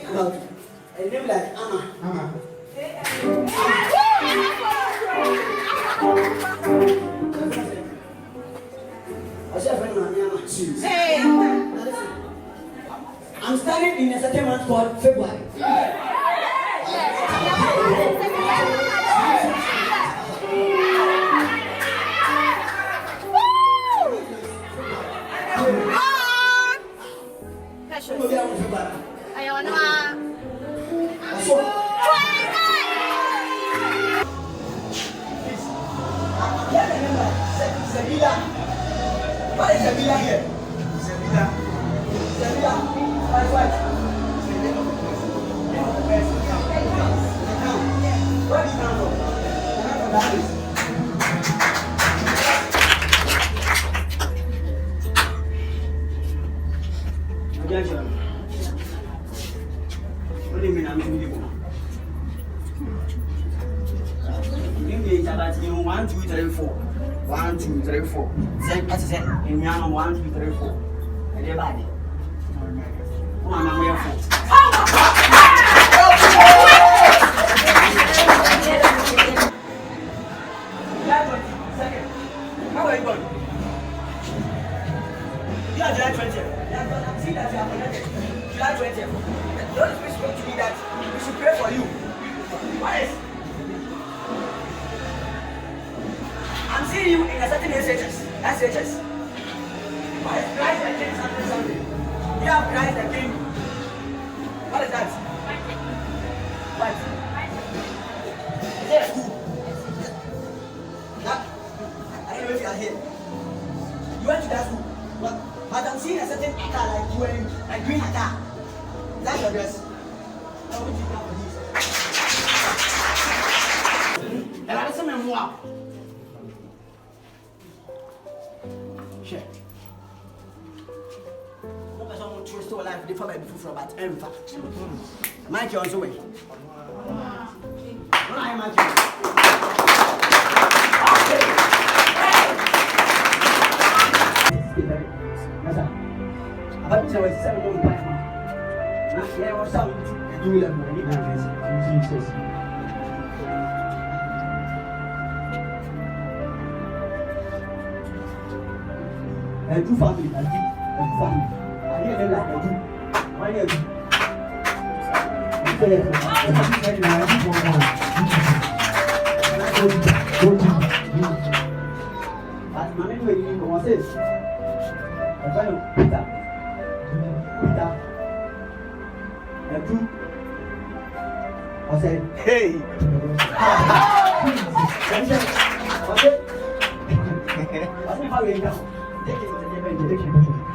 About a name like Anna. Hey. I'm standing in a certain month called February. What is Sabila here? Sabila. What? What is that? What do you mean I'm in the book? 1, 2, 3, 4. 1, 2, 3, 4. That's it. In Yana 1, 2, 3, 4. And everybody. Come on, I'm here for. How are you going? You are July 20th. I'm seeing that you are connected. July 20th. The Holy Spirit spoke to me that we should pray for you. What is? I'm seeing you in a certain SHS. SHS. What is Christ the King something? You have Christ the King. What is that? What? Is it a school? That? I don't know if you are here. You went to that school. What? But I'm seeing a certain attire like you wearing a green attire. That's your dress. How would you come for this? And I listen to more. Share. No person will trust your life before my before about in fact. Mike you also way. What I imagine. About to say 7 months back. Yeah, what's up? Do you love me? Jesus. And two family, and two family. I hear them like I do. Why do you? But my name will be Moses. I find Peter. And two. I said, hey. What's it? What's my family now?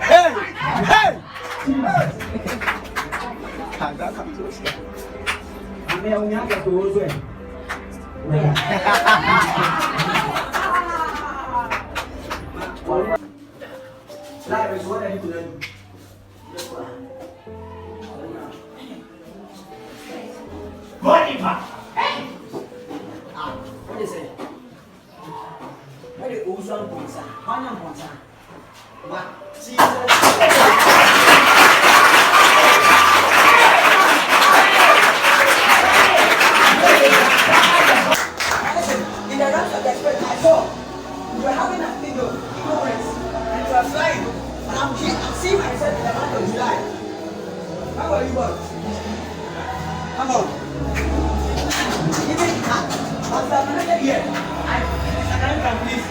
Hey! Hey! I'm only going to go away. Life is what I need to learn. What is it? What is it? What? Jesus. In the realms of the spirit, I saw you were having a thing of ignorance and you are flying. And I'm seeing myself in the month of July. How are you, God? Come on. Even after another year, I can please.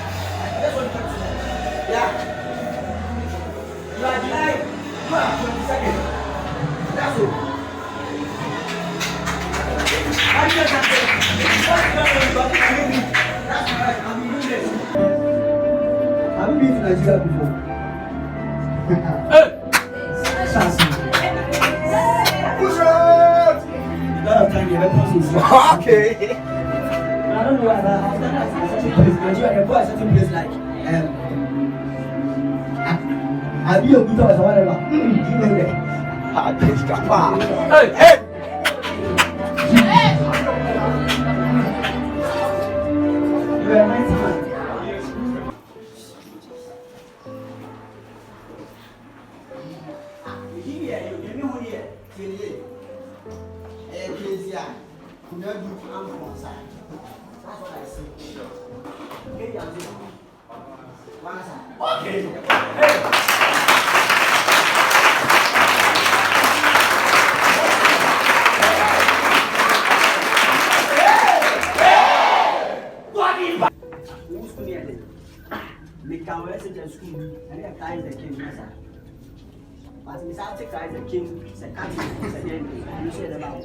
That's what you can say. Yeah. You are July, you are 22nd. That's all. How do you get that? That's right, I've been doing this. Have you been to Nigeria before? Hey! Push out! You don't have time, you have to okay. I don't know why, but I've done that in a certain place. Nigeria, I go a certain place like, I'll be a good or whatever. You know that. Hey, hey! You are a nice man. Here, you know here. see, I could not do one side. That's what I see. Okay, I'm doing one side. Okay. Hey. Who's going to make our message at school and they ties the king, but we start to ties the king, the cat, you said about.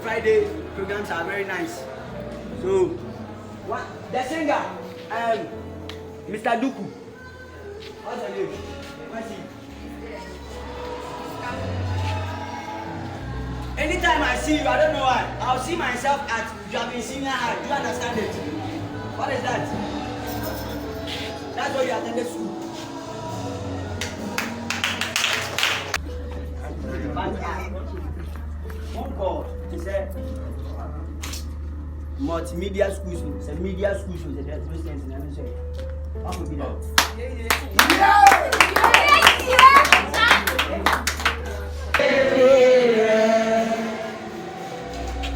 Friday programs are very nice. So, what the singer, Mr. Duku, what's your name? What's he? Anytime I see you, I don't know why, I'll see myself at you have been senior high. Do you understand it? What is that? That's why you attended school. One call, he said, multimedia schools, it's media schools with the president and everything. What would be that?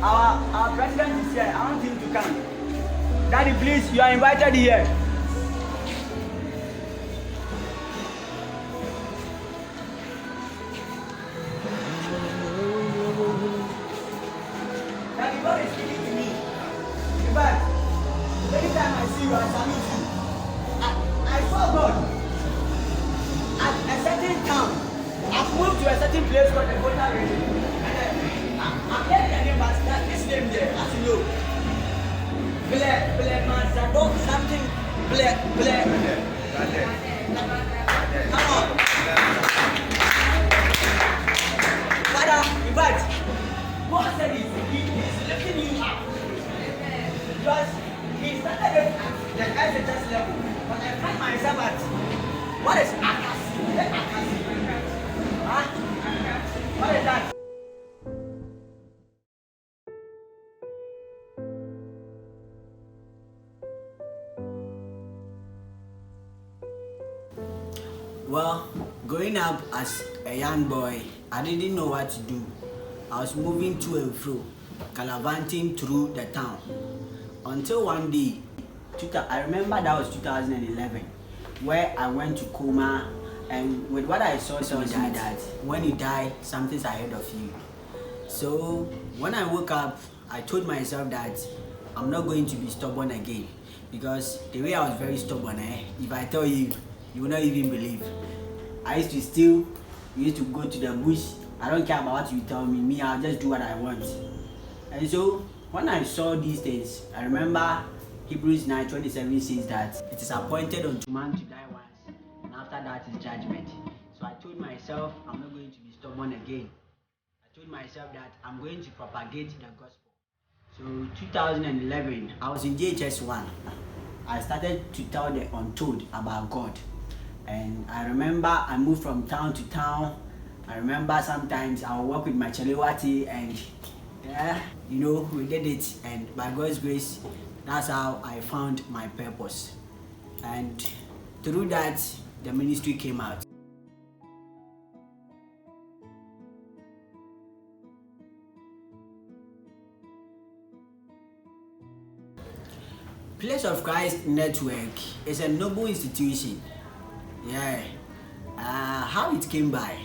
Our president is here. I want him to come. Daddy, please, you are invited here. Daddy, God is speaking to me. In fact, anytime I see you, I salute you. I saw God at a certain town. I've moved to a certain place called the Volta region. I'm hearing the name, but this name there, as you know. Black man, something black. Come on. Father, in fact, God said he's lifting you up. Because he started at the SHS level. But I find myself at, what is Akasi? Huh? What is that? Well, growing up as a young boy, I didn't know what to do. I was moving to and fro, gallivanting through the town. Until one day, I remember that was 2011, where I went to coma, and with what I saw that when you die, something's ahead of you. So when I woke up, I told myself that I'm not going to be stubborn again, because the way I was very stubborn, if I tell you, you will not even believe. I used to steal, we used to go to the bush. I don't care about what you tell me, I'll just do what I want. And so when I saw these things, I remember Hebrews 9:27 says that it is appointed unto man to die once, and after that is judgment. So I told myself I'm not going to be stubborn again. I told myself that I'm going to propagate the gospel. So 2011, I was in JHS 1. I started to tell the untold about God. And I remember I moved from town to town. I remember sometimes I would work with my Chalewati, and we did it. And by God's grace, that's how I found my purpose. And through that, the ministry came out. Place of Christ Network is a noble institution. How it came by?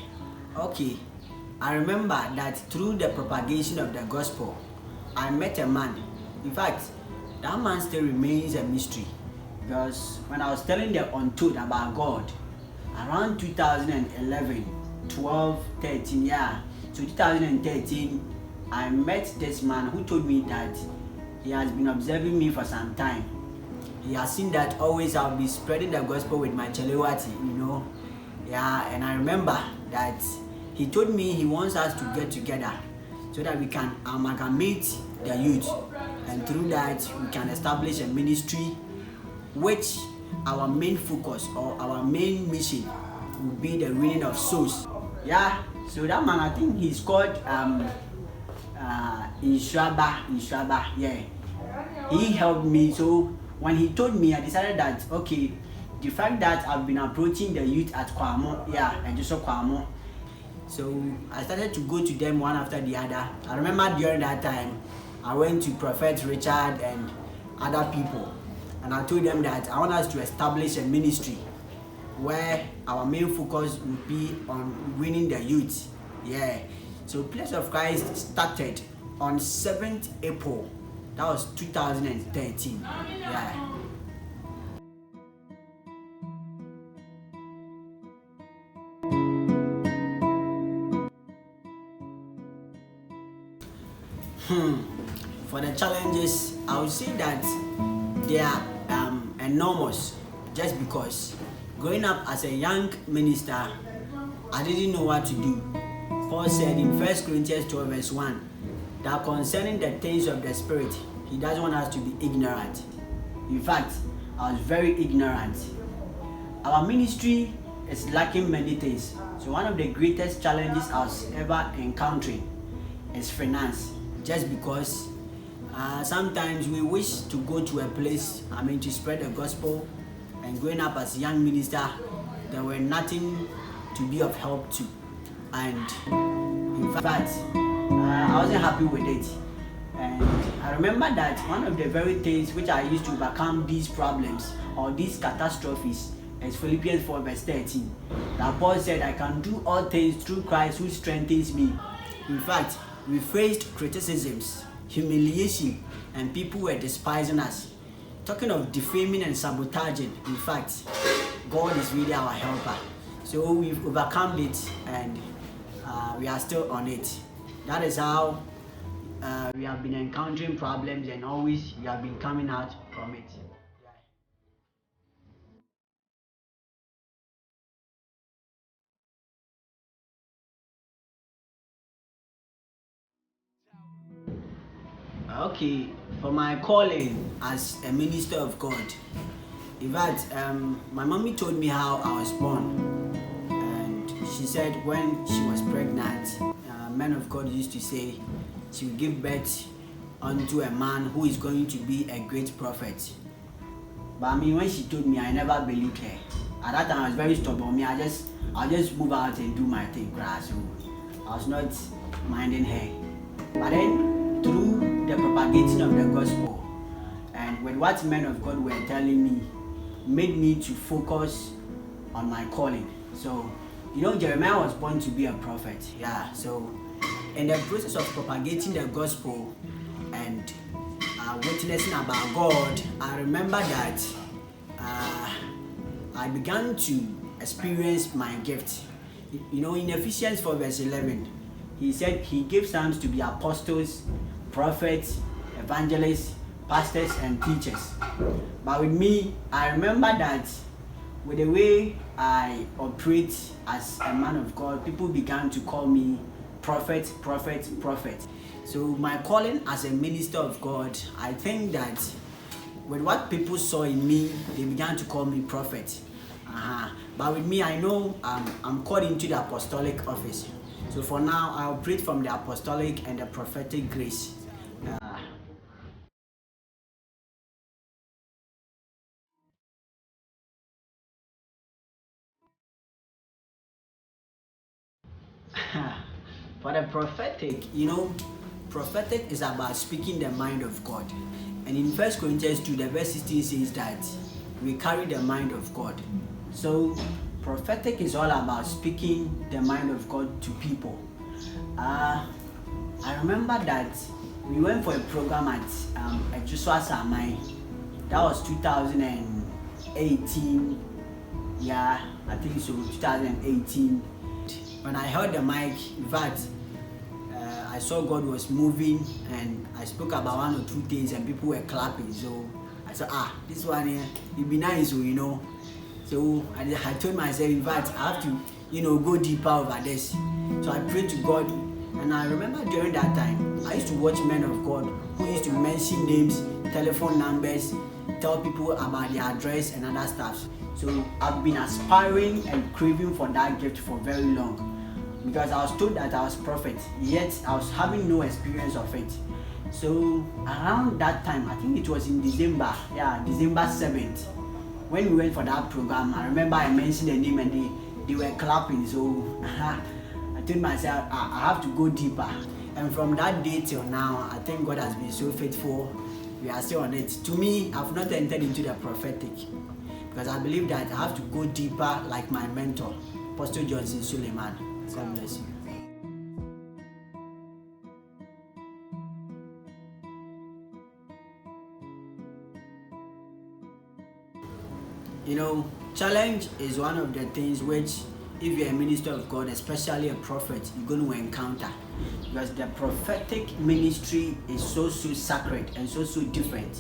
Okay, I remember that through the propagation of the gospel, I met a man. In fact, that man still remains a mystery, because when I was telling the untold about God around 2011, 12, 13, so 2013, I met this man who told me that he has been observing me for some time. He has seen that always I'll be spreading the gospel with my Chalewati, and I remember that he told me he wants us to get together so that we can amalgamate the youth, and through that we can establish a ministry which our main focus or our main mission will be the winning of souls. So that man, I think he's called Inshaba. He helped me. So when he told me, I decided that okay, the fact that I've been approaching the youth at Kwamo, and just Kwamo, so I started to go to them one after the other. I remember during that time, I went to Prophet Richard and other people, and I told them that I want us to establish a ministry where our main focus would be on winning the youth. Yeah. So Place of Christ started on 7th April. That was 2013. Yeah. For the challenges, I would say that they are enormous, just because growing up as a young minister, I didn't know what to do. Paul said in 1 Corinthians 12 verse 1 that concerning the things of the Spirit, he doesn't want us to be ignorant. In fact, I was very ignorant. Our ministry is lacking many things. So one of the greatest challenges I was ever encountering is finance, just because sometimes we wish to go to a place, to spread the gospel, and growing up as a young minister, there were nothing to be of help to. And in fact, I wasn't happy with it. And I remember that one of the very things which I used to overcome these problems or these catastrophes is Philippians 4 verse 13. That Paul said, I can do all things through Christ who strengthens me. In fact, we faced criticisms, humiliation, and people were despising us. Talking of defaming and sabotaging, in fact, God is really our helper. So we've overcome it, and we are still on it. That is how we have been encountering problems, and always we have been coming out from it. Okay, for my calling as a minister of God, in fact, my mommy told me how I was born, and she said when she was pregnant, men of God used to say she will give birth unto a man who is going to be a great prophet. But when she told me, I never believed her. At that time, I was very stubborn. I'll just move out and do my thing, so I was not minding her. But then, through the propagating of the gospel and with what men of God were telling me, made me to focus on my calling. So, Jeremiah was born to be a prophet. Yeah. So, in the process of propagating the gospel and witnessing about God, I remember that I began to experience my gift. In Ephesians 4 verse 11, he said he gave some to be apostles, prophets, evangelists, pastors, and teachers. But with me, I remember that with the way I operate as a man of God, people began to call me prophet, prophet, prophet. So my calling as a minister of God, I think that with what people saw in me, they began to call me prophet. But with me, I know I'm called into the apostolic office. So for now, I operate from the apostolic and the prophetic grace. For the prophetic, prophetic is about speaking the mind of God. And in 1 Corinthians 2, the verse 16 says that we carry the mind of God. So prophetic is all about speaking the mind of God to people. I remember that we went for a program at Joshua Samai. That was 2018. Yeah, I think so, 2018. When I heard the mic, in fact, I saw God was moving, and I spoke about one or two things, and people were clapping. So I said, this one here, it'd be nice, So I told myself, in fact, I have to, go deeper over this. So I prayed to God, and I remember during that time, I used to watch men of God who used to mention names, telephone numbers, tell people about their address and other stuff. So I've been aspiring and craving for that gift for very long, because I was told that I was prophet, yet I was having no experience of it. So around that time, I think it was in December, December 7th, when we went for that program. I remember I mentioned the name and they were clapping. So I told myself I have to go deeper. And from that day till now, I think God has been so faithful. We are still on it. To me, I've not entered into the prophetic because I believe that I have to go deeper like my mentor, Apostle Johnson Suleiman. God bless you. You know, challenge is one of the things which, if you're a minister of God, especially a prophet, you're going to encounter. Because the prophetic ministry is so sacred and so different.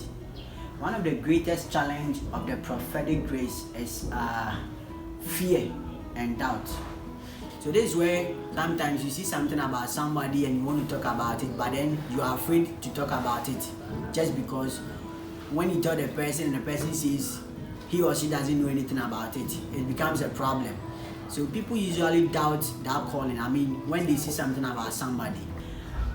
One of the greatest challenge of the prophetic grace is fear and doubt. So this is where sometimes you see something about somebody and you want to talk about it, but then you are afraid to talk about it just because when you tell the person and the person says he or she doesn't know anything about it, it becomes a problem. So people usually doubt that calling. I mean, when they see something about somebody.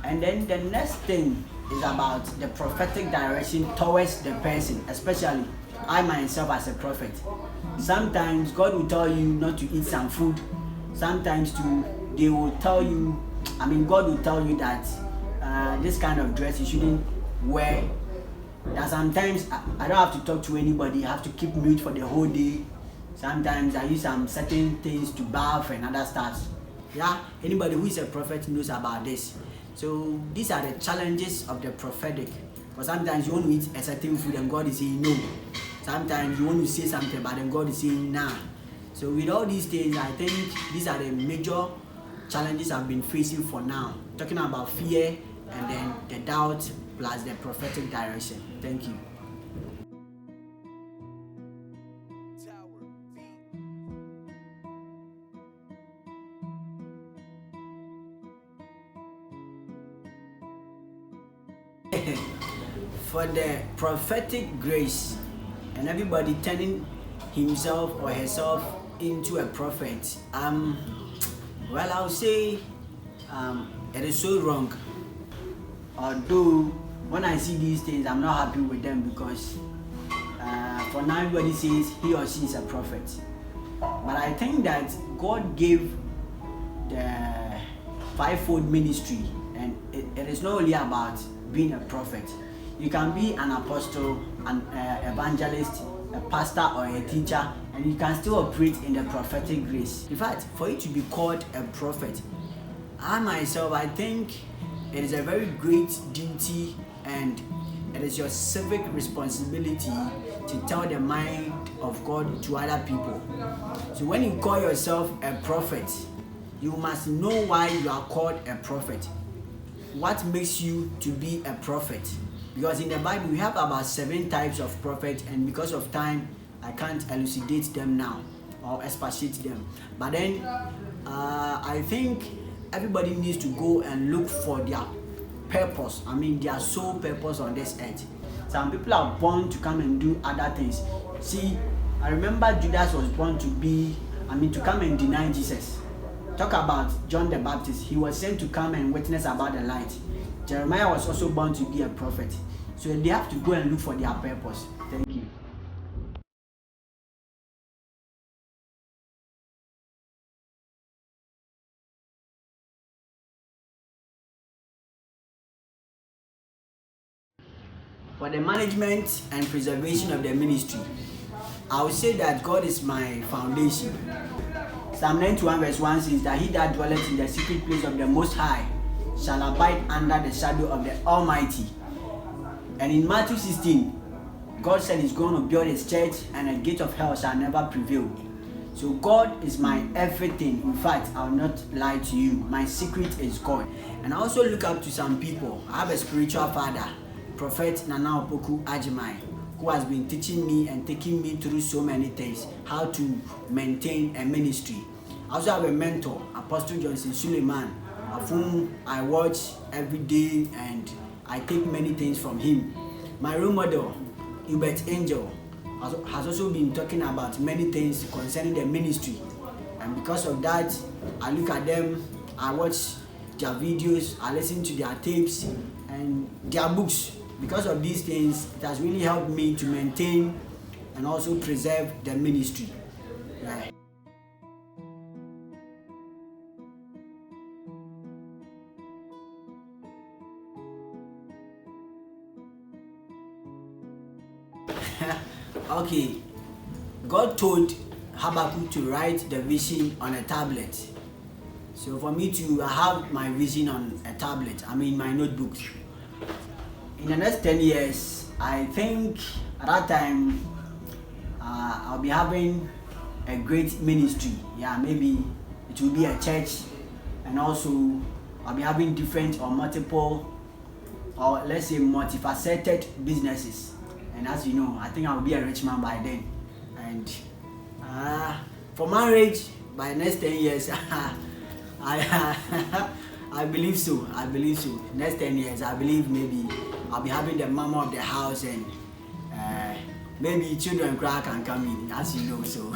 And then the next thing is about the prophetic direction towards the person, especially I myself as a prophet. Sometimes God will tell you not to eat some food. Sometimes they will tell you, God will tell you that this kind of dress you shouldn't wear. That sometimes I don't have to talk to anybody. I have to keep mute for the whole day. Sometimes I use some certain things to bath and other stuff. Yeah, anybody who is a prophet knows about this. So these are the challenges of the prophetic. Because sometimes you want to eat a certain food and God is saying no. Sometimes you want to say something but then God is saying nah. So with all these things, I think these are the major challenges I've been facing for now. Talking about fear and then the doubt plus the prophetic direction. Thank you. For the prophetic grace and everybody turning himself or herself into a prophet, well, I'll say it is so wrong. Although when I see these things, I'm not happy with them because for now everybody says he or she is a prophet. But I think that God gave the fivefold ministry, and it is not only about being a prophet. You can be an apostle, an evangelist, a pastor or a teacher, and you can still operate in the prophetic grace. In fact, for you to be called a prophet, I myself, I think it is a very great duty and it is your civic responsibility to tell the mind of God to other people. So when you call yourself a prophet, you must know why you are called a prophet. What makes you to be a prophet? Because in the Bible we have about 7 types of prophets, and because of time I can't elucidate them now or expatiate them. But then I think everybody needs to go and look for their purpose. Their sole purpose on this earth. Some people are born to come and do other things. See, I remember Judas was born to come and deny Jesus. Talk about John the Baptist. He was sent to come and witness about the light. Jeremiah was also born to be a prophet. So they have to go and look for their purpose. Thank you. For the management and preservation of the ministry, I would say that God is my foundation. Psalm 91 verse 1 says that he that dwelleth in the secret place of the Most High shall abide under the shadow of the Almighty. And in Matthew 16, God said he's going to build his church and the gate of hell shall never prevail. So God is my everything. In fact, I'll not lie to you. My secret is God. And I also look up to some people. I have a spiritual father, Prophet Nana Opoku Ajimai, who has been teaching me and taking me through so many things, how to maintain a ministry. I also have a mentor, Apostle Johnson Suleiman, of whom I watch every day and I take many things from him. My role model, Hubert Angel, has also been talking about many things concerning the ministry. And because of that, I look at them, I watch their videos, I listen to their tapes, and their books. Because of these things, it has really helped me to maintain and also preserve the ministry. Yeah. Okay, God told Habakkuk to write the vision on a tablet. So for me to have my vision on a tablet, my notebook. In the next 10 years, I think at that time, I'll be having a great ministry. Yeah, maybe it will be a church, and also I'll be having different or multiple, or let's say multifaceted businesses. And as you know, I think I'll be a rich man by then. And for marriage, by the next 10 years, I believe so. Next 10 years, I believe maybe I'll be having the mama of the house, and maybe children can come in, as you know. So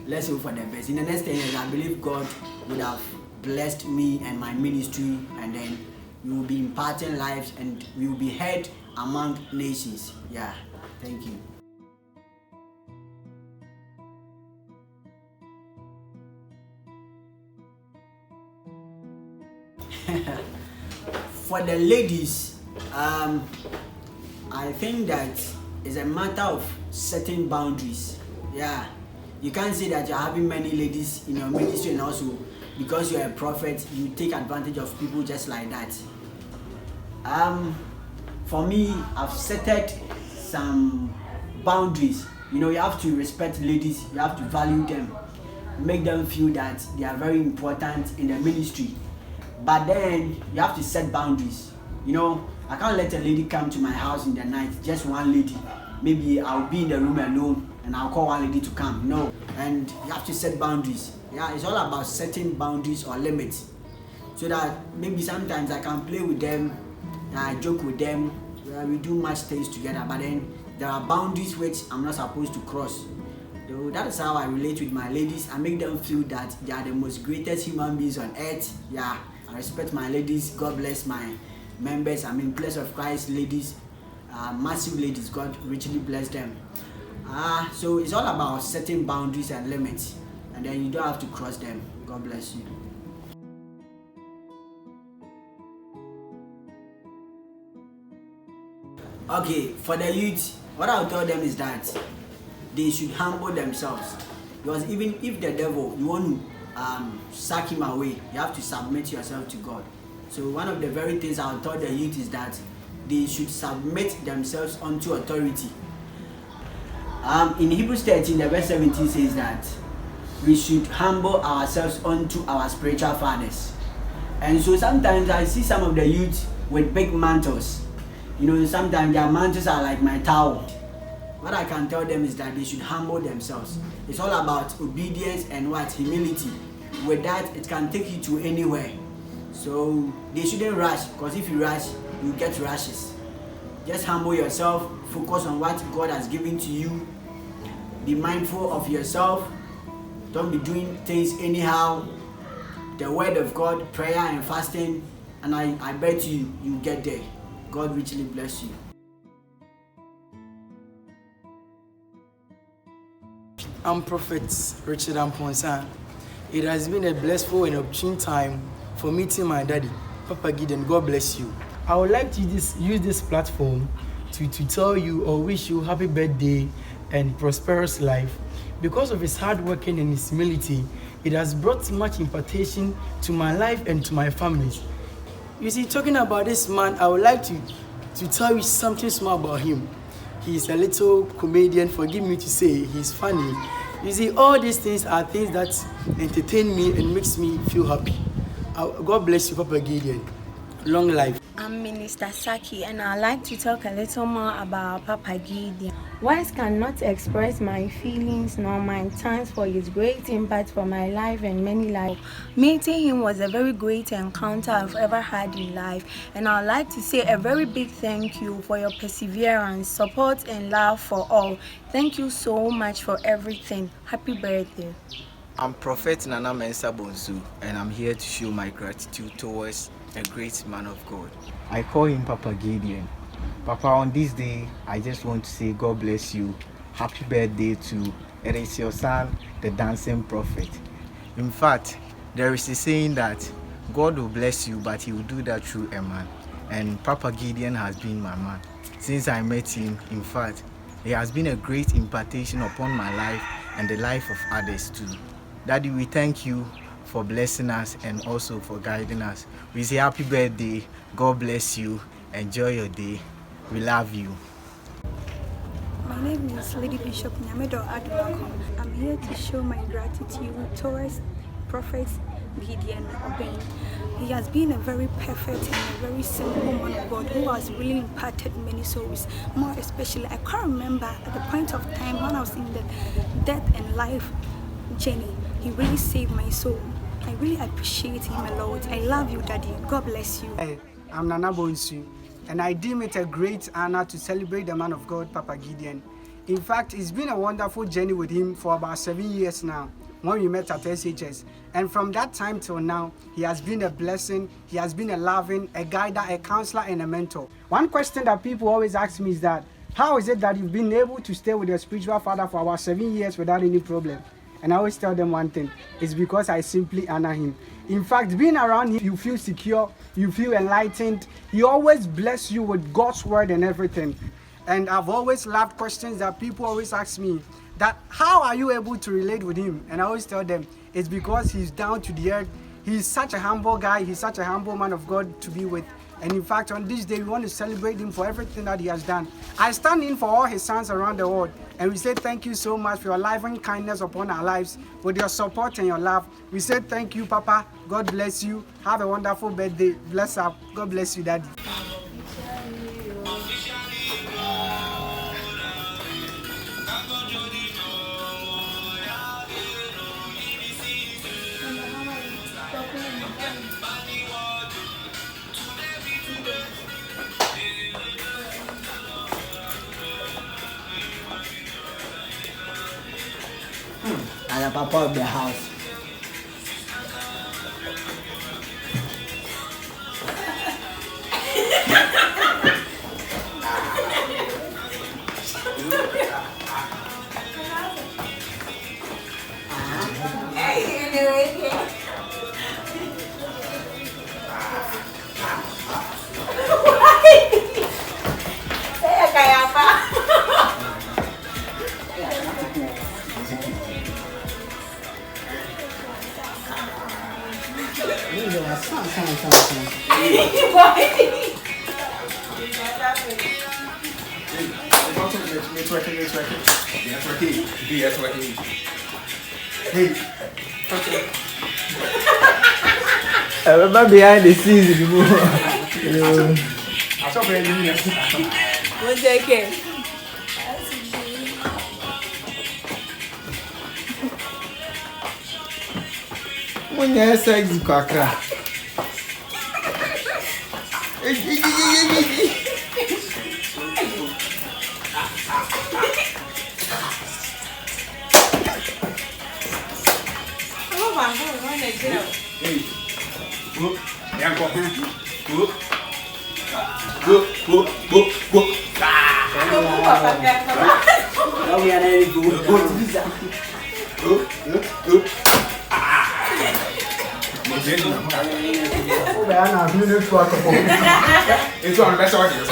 let's hope for the best. In the next 10 years, I believe God would have blessed me and my ministry, and then we will be imparting lives, and we will be heard among nations. Yeah, thank you. For the ladies, I think that it's a matter of setting boundaries. Yeah, you can't say that you're having many ladies in your ministry, and also because you're a prophet, you take advantage of people just like that. For me, I've set some boundaries. You have to respect ladies, you have to value them, make them feel that they are very important in the ministry. But then you have to set boundaries. I can't let a lady come to my house in the night, just one lady. Maybe I'll be in the room alone and I'll call one lady to come. No. And you have to set boundaries. Yeah, it's all about setting boundaries or limits. So that maybe sometimes I can play with them, I joke with them, we do much things together, but then there are boundaries which I'm not supposed to cross. So that is how I relate with my ladies. I make them feel that they are the most greatest human beings on earth. Yeah, I respect my ladies. God bless my members. Place of Christ ladies, massive ladies. God richly bless them. So it's all about setting boundaries and limits, and then you don't have to cross them. God bless you. Okay, for the youth, what I'll tell them is that they should humble themselves, because even if the devil, you want to sack him away, you have to submit yourself to God. So one of the very things I'll tell the youth is that they should submit themselves unto authority. In Hebrews 13, the verse 17 says that we should humble ourselves unto our spiritual fathers. And so sometimes I see some of the youth with big mantles. Sometimes their mantles are like my towel. What I can tell them is that they should humble themselves. It's all about obedience and humility. With that, it can take you to anywhere. So they shouldn't rush, because if you rush, you get rashes. Just humble yourself, focus on what God has given to you. Be mindful of yourself. Don't be doing things anyhow. The word of God, prayer and fasting, and I bet you get there. God richly bless you. I'm Prophet Richard Amponsan. It has been a blissful and opportune time for meeting my daddy, Papa Gideon. God bless you. I would like to use this platform to tell you or wish you happy birthday and prosperous life. Because of his hard working and his humility, it has brought much impartation to my life and to my family. You see, talking about this man, I would like to tell you something small about him. He's a little comedian, forgive me to say, he's funny. You see, all these things are things that entertain me and makes me feel happy. God bless you, Papa Gideon. Long life. I'm Minister Saki, and I'd like to talk a little more about Papa Gideon. Words cannot express my feelings nor my thanks for his great impact for my life and many lives. Meeting him was a very great encounter I've ever had in life, and I'd like to say a very big thank you for your perseverance, support, and love for all. Thank you so much for everything. Happy birthday. I'm Prophet Nana Mensa Bonsu, and I'm here to show my gratitude towards a great man of God. I call him Papa Gideon. Papa, on this day, I just want to say God bless you. Happy birthday to it is your son, the dancing prophet. In fact, there is a saying that God will bless you, but he will do that through a man. And Papa Gideon has been my man. Since I met him, in fact, he has been a great impartation upon my life and the life of others too. Daddy, we thank you for blessing us and also for guiding us. We say happy birthday. God bless you. Enjoy your day. We love you. My name is Lady Bishop Nyamedo Adulako. I'm here to show my gratitude towards Prophet Gideon Obeng. He has been a very perfect and a very simple man of God who has really impacted many souls. More especially, I can't remember at the point of time when I was in the death and life journey. He really saved my soul. I really appreciate him a lot. I love you, Daddy. God bless you. Hey, I'm Nana Bonsu, and I deem it a great honor to celebrate the man of God, Papa Gideon. In fact, it's been a wonderful journey with him for about 7 years now, when we met at SHS. And from that time till now, he has been a blessing, he has been a loving, a guider, a counselor, and a mentor. One question that people always ask me is that, how is it that you've been able to stay with your spiritual father for about 7 years without any problem? And I always tell them one thing, it's because I simply honor him. In fact, being around him, you feel secure, you feel enlightened. He always bless you with God's word and everything. And I've always loved questions that people always ask me, that how are you able to relate with him? And I always tell them, it's because he's down to the earth. He's such a humble guy, he's such a humble man of God to be with. And in fact, on this day, we want to celebrate him for everything that he has done. I stand in for all his sons around the world. And we say thank you so much for your loving kindness upon our lives, with your support and your love. We say thank you, Papa. God bless you. Have a wonderful birthday. Bless up. God bless you, Daddy. And the papa of the house. I remember behind the scenes anymore. One second. When you sex kakra. It's on the best audience.